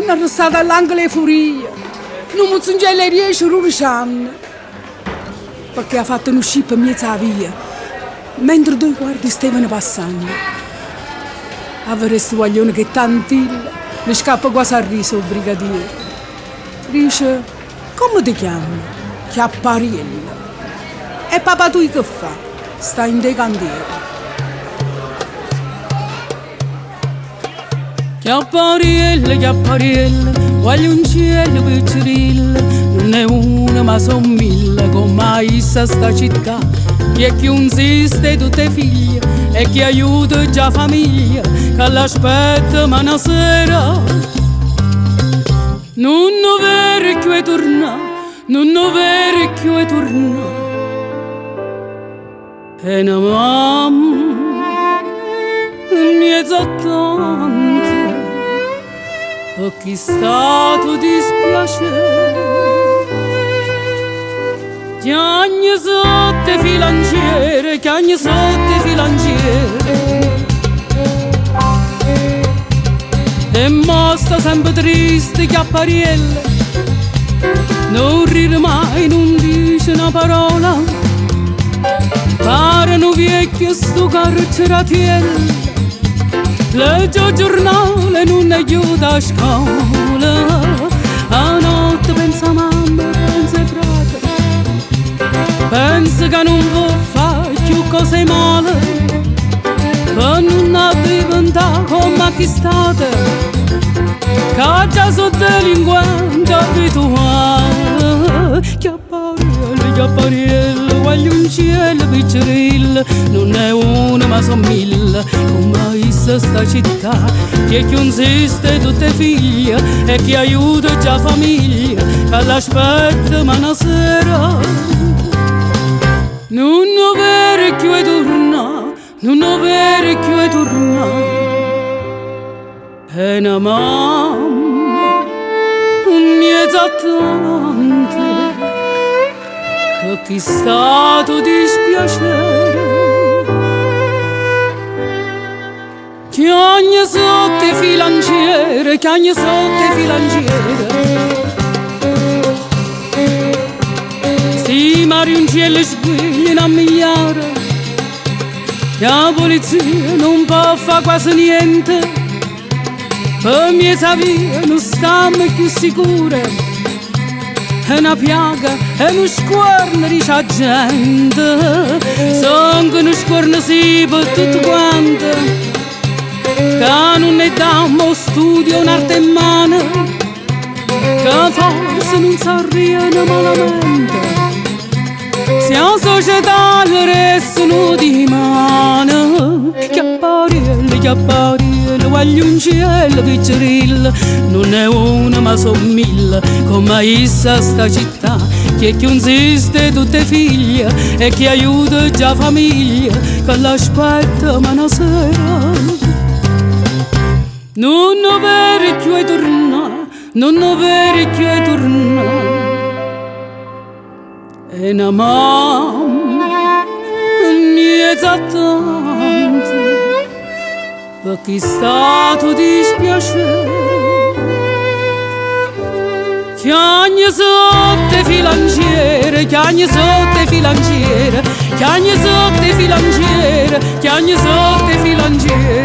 hanno arrestato all'angolo e furia. Non mi zungelle riesce ruricando. Perché ha fatto uno scippo in mezzo alla via, mentre due guardie stavano passando. Avresti guaglione che tantilla, mi scappa quasi a riso il brigadiere. Dice, come ti chiami? Chiappariello. E papà tu che fa? Sta in dei cantieri. Chiappariello, chiappariello, voglio un cielo piccirillo, non è una ma son mille, come mai sta città, che chi insiste tutte figlie e chi aiuta già famiglia, che l'aspetta ma una sera. Non vecchio è torna, non vecchio è torna, e una mamma mi è esattante. O chi stato dispiacere, chiagni sotto filanciere, chiagni sotto filanciere. E mostra sempre triste chiapparielle, non ride mai, non dice una parola, pare un vecchio sto carceratiello. Legge il giornale, non aiuta a scuola. A notte pensa mamma, pensa frate, pensa che non può fare più cose male, per non ha diventato come chi state, che già sono delinquenti abituali. Chiappariello, voglio un cielo piccirillo, non è una ma son mille, come issa sta città, che consiste tutte figlie e chi aiuta già famiglia, che l'aspetta ma una sera. Non vecchio è torna, non vecchio è torna, e una mamma mi è esattante. Che chi stato dispiacere, chiagni sotto filanciere, chiagni sotto filanciere. Sti marioncelli sguigliano a migliare, la polizia non può fare quasi niente, per me sa via non stiamo più sicure. È una piaga, è uno squorno di sta gente, sono uno squorno sì per tutto quanto, che non è dammo studio un'arte in mano, che forse non s'arriano malamente, se la società le restano di mano. Chiappariello, voglio un cielo piccirillo, non è una ma son mille, come issa sta città, che consiste tutte figlie e chi aiuta già famiglia, che l'aspetta ma una sera. Non vecchio è torna, non vecchio è torna, e una mamma mi è esattante. Per chi stato dispiacere, chiagni sotto filanciere, chiagni sotto filanciere, chiagni sotto filanciere, chiagni sotto filanciere.